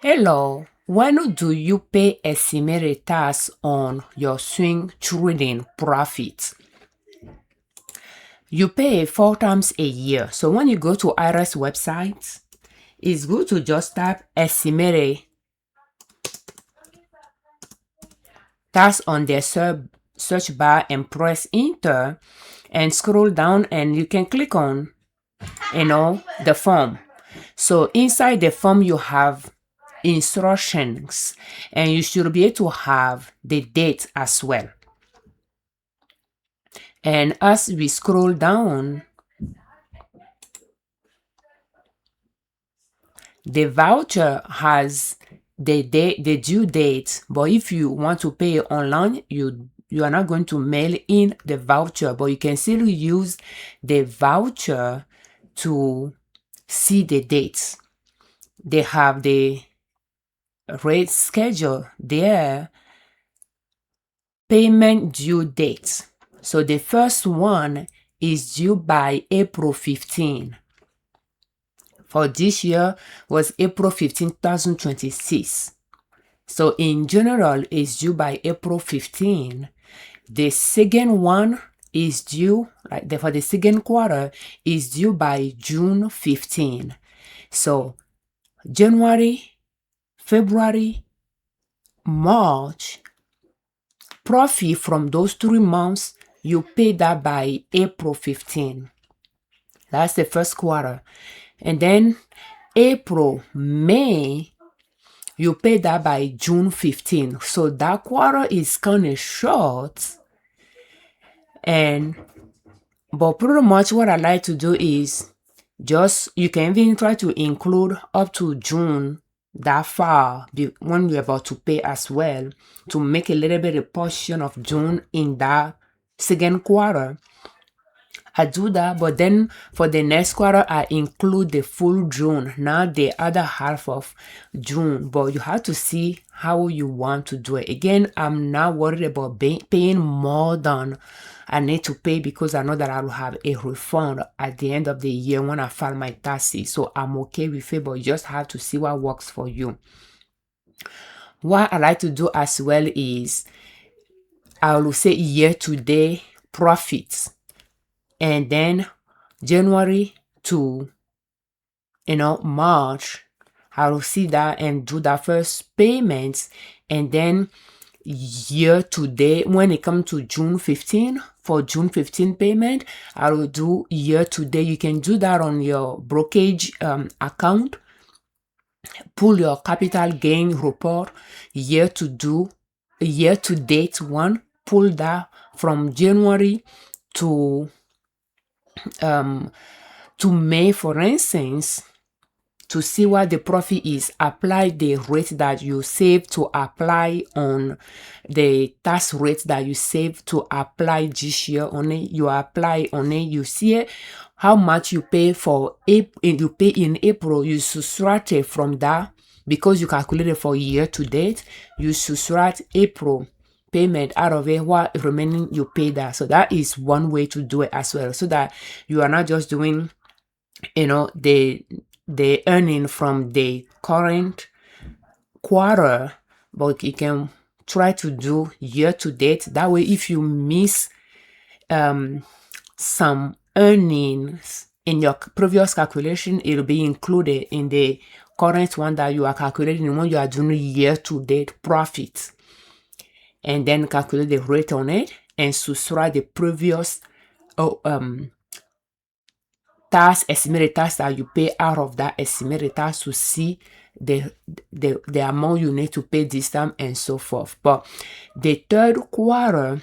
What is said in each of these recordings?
Hello, when do you pay estimated tax on your swing trading profits? You pay 4 times a year. So when you go to IRS website, it's good to just type estimated tax on their search bar and press enter and scroll down, and you can click on the form. So inside the form you have instructions, and you should be able to have the date as well. And as we scroll down, the voucher has the due date, but if you want to pay online, you are not going to mail in the voucher, but you can still use the voucher to see the dates. They have the rate schedule there, payment due dates. So the first one is due by April 15. For this year was April 15, 2026. So in general, it's due by April 15. The second one is due, for the second quarter, is due by June 15. So January, February, March, profit from those 3 months, you pay that by April 15. That's the first quarter. And then April, May, you pay that by June 15. So that quarter is kind of short. But pretty much what I like to do is you can even try to include up to June that far when you're about to pay as well, to make a little bit of portion of June in that second quarter. I do that, but then for the next quarter, I include the full June, not the other half of June. But you have to see how you want to do it. Again, I'm not worried about paying more than I need to pay, because I know that I will have a refund at the end of the year when I file my taxes. So I'm okay with it, but you just have to see what works for you. What I like to do as well is I will say year-to-date profits. And then January to March, I will see that and do that first payments. And then year to date, when it comes to June 15, for June 15 payment, I will do year to date. You can do that on your brokerage account. Pull your capital gain report year to date one. Pull that from January to May, for instance, to see what the profit is. Apply the rate that you save to apply on the tax rate that you save to apply this year on it. You apply on it, you see how much you pay for you pay in April. You subtract it from that, because you calculated for year to date. You subtract April payment out of it, what remaining you pay that. So that is one way to do it as well, so that you are not just doing the earning from the current quarter, but you can try to do year to date. That way, if you miss some earnings in your previous calculation, it will be included in the current one that you are calculating when you are doing year to date profits. And then calculate the rate on it and subtract the previous estimated tax that you pay out of that estimated tax, to see the amount you need to pay this time and so forth. But the third quarter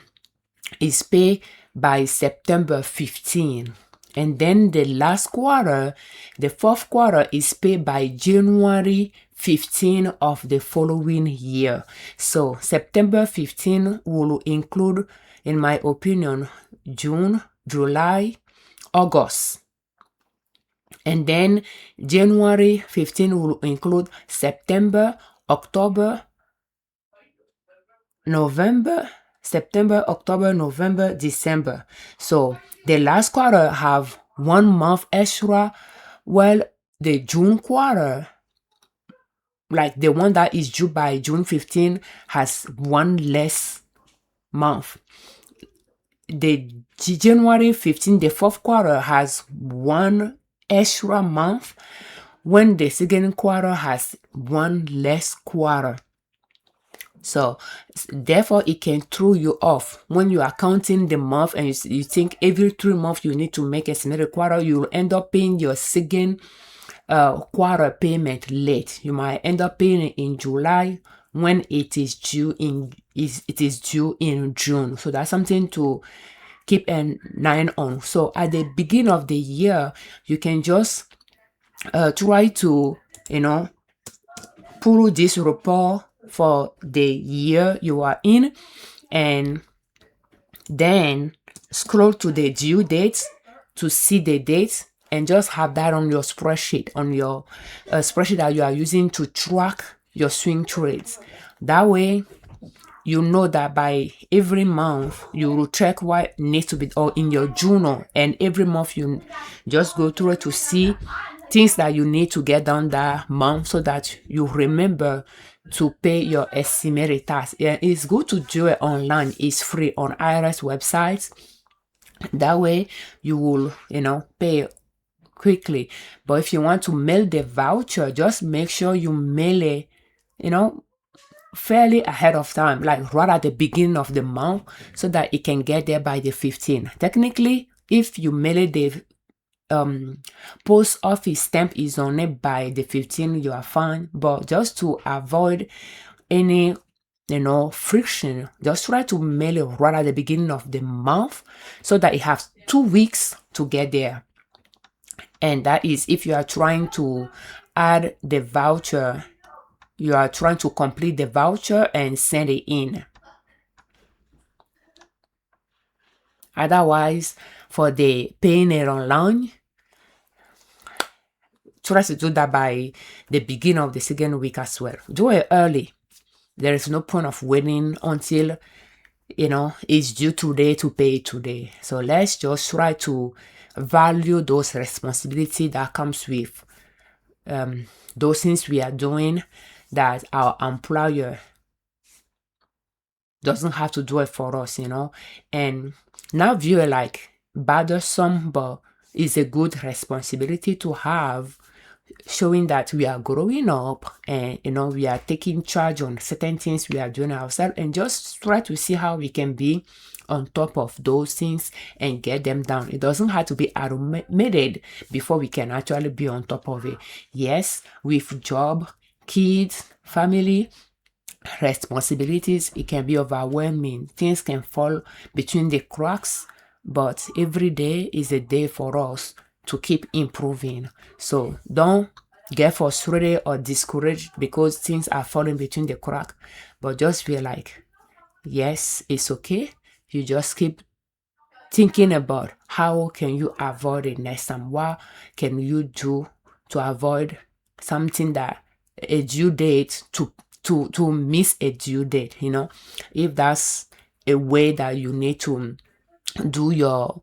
is paid by September 15. And then the last quarter, the fourth quarter, is paid by January 15 of the following year. So September 15 will include, in my opinion, June, July, August. And then January 15 will include September, October, November, December. So the last quarter have 1 month extra, while the June quarter like the one that is due by June 15 has one less month. The January 15, the fourth quarter has one extra month, when the second quarter has one less quarter. So therefore it can throw you off when you are counting the month and you think every 3 months you need to make a estimated quarter. You'll end up paying your second quarter payment late. You might end up paying it in July when it is due in June. So that's something to keep an eye on. So at the beginning of the year, you can just try to, pull this report for the year you are in, and then scroll to the due dates to see the dates, and just have that on your spreadsheet, spreadsheet that you are using to track your swing trades. That way you know that by every month you will check what needs to be, or in your journal, and every month you just go through it to see things that you need to get done that month, so that you remember to pay your estimated tax. Yeah, it's good to do it online. It's free on IRS websites. That way you will, pay quickly. But if you want to mail the voucher, just make sure you mail it, fairly ahead of time, like right at the beginning of the month, so that it can get there by the 15th. Technically, if you mail it, the post office stamp is on it by the 15th, you are fine. But just to avoid any friction, just try to mail it right at the beginning of the month, so that it has 2 weeks to get there. And that is if you are trying to add the voucher, you are trying to complete the voucher and send it in. Otherwise, for the paying it online, try to do that by the beginning of the second week as well. Do it early. There is no point of waiting until it's due today to pay it today. So let's just try to value those responsibilities that comes with those things we are doing, that our employer doesn't have to do it for us, and not view it like bothersome, but it's a good responsibility to have, showing that we are growing up and we are taking charge on certain things we are doing ourselves, and just try to see how we can be on top of those things and get them down. It doesn't have to be automated before we can actually be on top of it. Yes, with job, kids, family, responsibilities, it can be overwhelming. Things can fall between the cracks, but every day is a day for us to keep improving. So don't get frustrated or discouraged because things are falling between the cracks, but just feel like, yes, it's okay. You just keep thinking about how can you avoid it next time. What can you do to avoid something that a due date, to miss a due date, if that's a way that you need to do your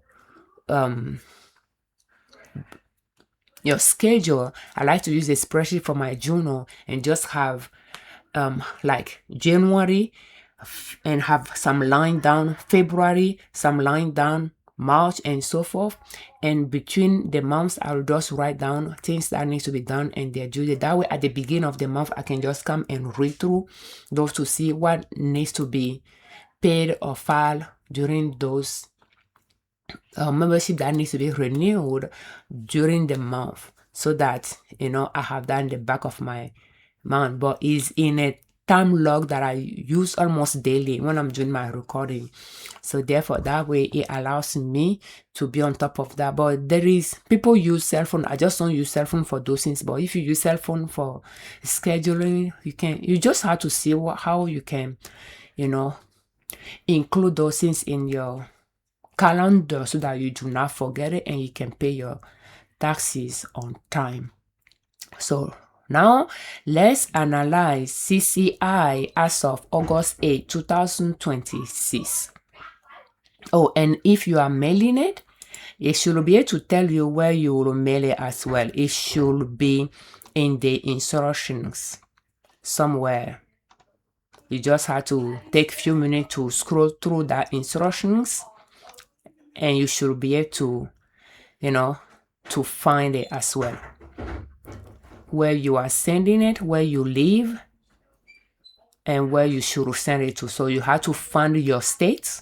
schedule. I like to use a spreadsheet for my journal and just have like January, and have some line down February, some line down March, and so forth. And between the months, I'll just write down things that need to be done and their due date. That way, at the beginning of the month, I can just come and read through those to see what needs to be paid or filed during those membership that needs to be renewed during the month, so that I have that in the back of my mind. But it's in a time log that I use almost daily when I'm doing my recording. So therefore, that way it allows me to be on top of that. But people use cell phone. I just don't use cell phone for those things. But if you use cell phone for scheduling, you just have to see how you can, include those things in your calendar, so that you do not forget it and you can pay your taxes on time. So now let's analyze CCI as of August 8, 2026. Oh, and if you are mailing it, it should be able to tell you where you will mail it as well. It should be in the instructions. somewhere. You just have to take a few minutes to scroll through that instructions, and you should be able to, to find it as well. Where you are sending it, where you live, and where you should send it to. So you have to find your state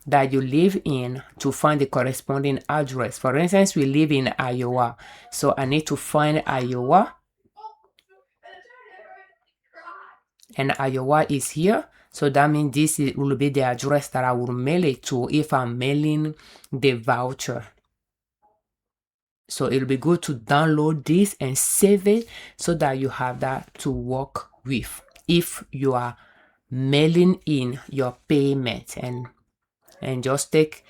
that you live in to find the corresponding address. For instance, we live in Iowa, so I need to find Iowa, and Iowa is here. So that means this will be the address that I will mail it to if I'm mailing the voucher. So it'll be good to download this and save it so that you have that to work with if you are mailing in your payment, and just take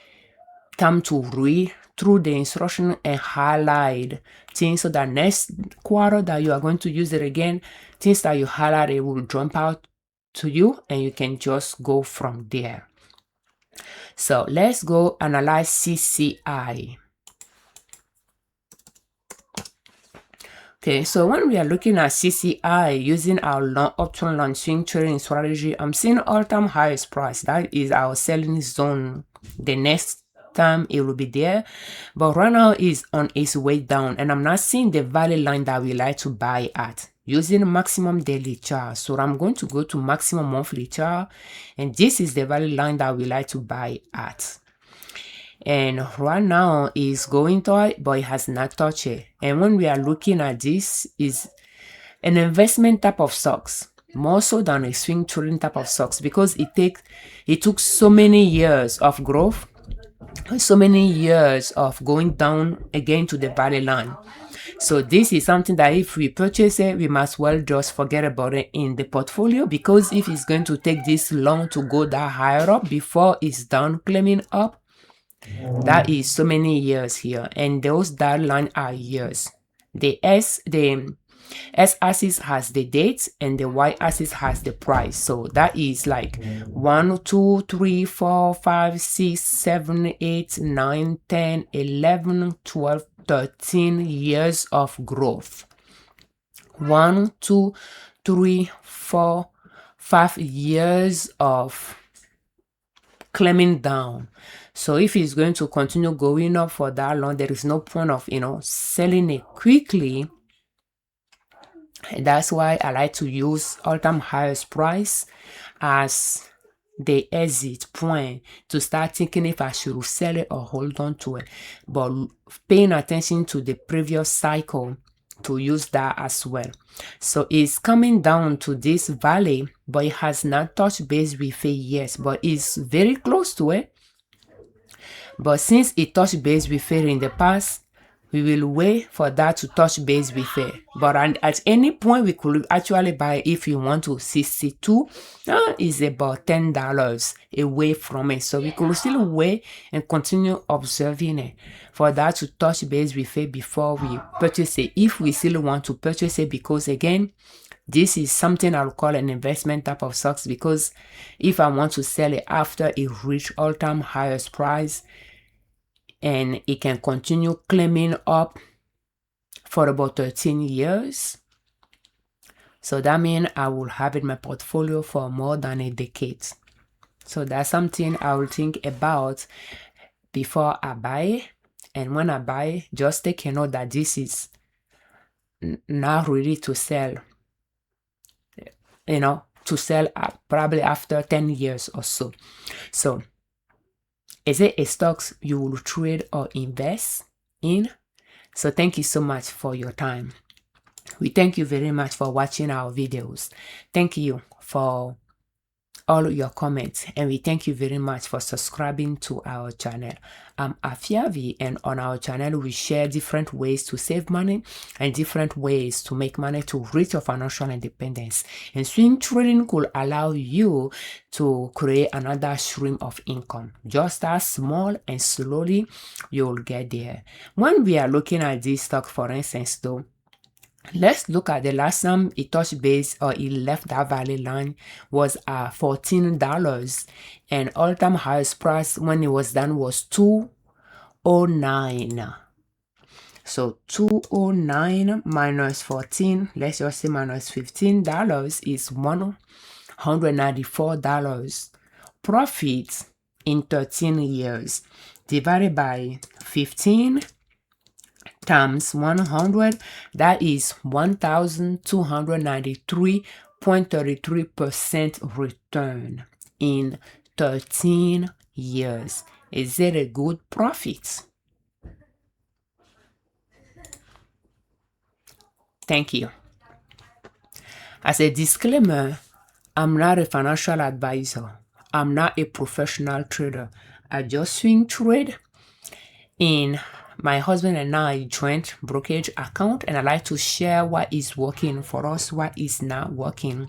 time to read through the instruction and highlight things so that next quarter that you are going to use it again, things that you highlight, it will jump out to you and you can just go from there. So let's go analyze CCI. Okay, so when we are looking at CCI using our option long swing trading strategy, I'm seeing all-time highest price. That is our selling zone. The next time it will be there, but right now is on its way down, and I'm not seeing the value line that we like to buy at using maximum daily chart. So I'm going to go to maximum monthly chart, and this is the value line that we like to buy at. And right now is going to it, but it has not touched it. And when we are looking at this, is an investment type of stocks, more so than a swing trading type of stocks, because it took so many years of growth, so many years of going down again to the value line. So this is something that if we purchase it, we must well just forget about it in the portfolio, because if it's going to take this long to go that higher up before it's done climbing up, that is so many years here, and those that line are years. The S-axis has the dates and the Y-axis has the price. So that is like 1, 2, 3, 4, 5, 6, 7, 8, 9, 10, 11, 12, 13 years of growth. 1, 2, 3, 4, 5 years of climbing down. So if it's going to continue going up for that long, there is no point of selling it quickly. And that's why I like to use all-time highest price as the exit point to start thinking if I should sell it or hold on to it, but paying attention to the previous cycle to use that as well. So it's coming down to this valley, but it has not touched base with it yet, but it's very close to it. But since it touched base with it in the past, we will wait for that to touch base with it. But at any point, we could actually buy, if you want to. 62 is about $10 away from it. So we could still wait and continue observing it for that to touch base with it before we purchase it, if we still want to purchase it. Because again, this is something I'll call an investment type of stocks, because if I want to sell it after it reached all-time highest price, and it can continue climbing up for about 13 years. So that means I will have in my portfolio for more than a decade. So that's something I will think about before I buy. And when I buy, just take a note that this is not ready to sell, to sell probably after 10 years or so. So is it a stocks you will trade or invest in? So thank you so much for your time. We thank you very much for watching our videos. Thank you for all your comments, and we thank you very much for subscribing to our channel. I'm Afiavi, and on our channel we share different ways to save money and different ways to make money to reach your financial independence. And swing trading could allow you to create another stream of income. Just start small and slowly you'll get there. When we are looking at this stock, for instance, though, let's look at the last time it touched base or it left that value line was at $14, and all-time highest price when it was done was $209. So 209 minus 14, let's just say minus $15 is $194 profit in 13 years, divided by 15 times 100, that is 1,293.33% return in 13 years. Is it a good profit? Thank you. As a disclaimer, I'm not a financial advisor. I'm not a professional trader. I just swing trade in my husband and I joint brokerage account, and I like to share what is working for us, what is not working,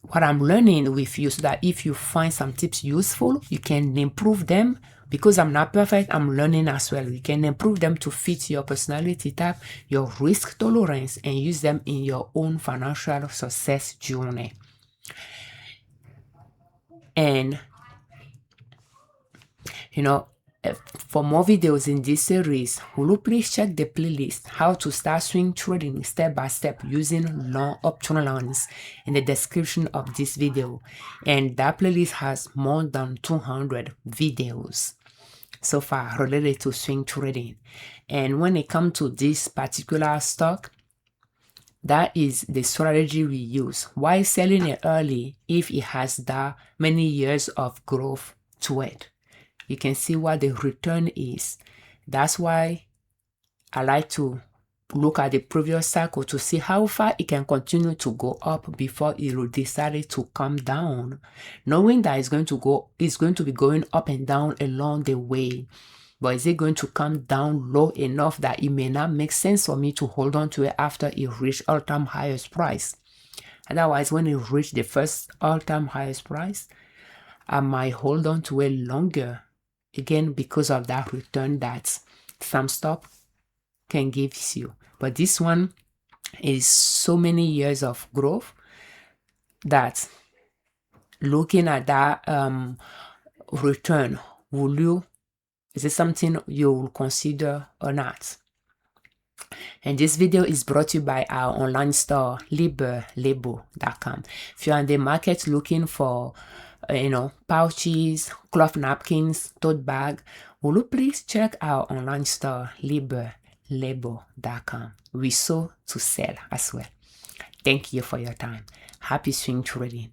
what I'm learning with you, so that if you find some tips useful, you can improve them. Because I'm not perfect, I'm learning as well. You can improve them to fit your personality type, your risk tolerance, and use them in your own financial success journey. And for more videos in this series, will you please check the playlist How to Start Swing Trading Step by Step Using Long Option Lines in the description of this video. And that playlist has more than 200 videos so far related to swing trading. And when it comes to this particular stock, that is the strategy we use. Why selling it early if it has that many years of growth to it? You can see what the return is. That's why I like to look at the previous cycle to see how far it can continue to go up before it will decide to come down, knowing that it's going to be going up and down along the way. But is it going to come down low enough that it may not make sense for me to hold on to it after it reached all-time highest price? Otherwise, when it reached the first all-time highest price, I might hold on to it longer, again, because of that return that some stock can give you. But this one is so many years of growth that looking at that return, is it something you will consider or not? And this video is brought to you by our online store, Liberman.com. If you're in the market looking for pouches, cloth napkins, tote bag, will you please check our online store, Liberman.com. We sew to sell as well. Thank you for your time. Happy swing trading.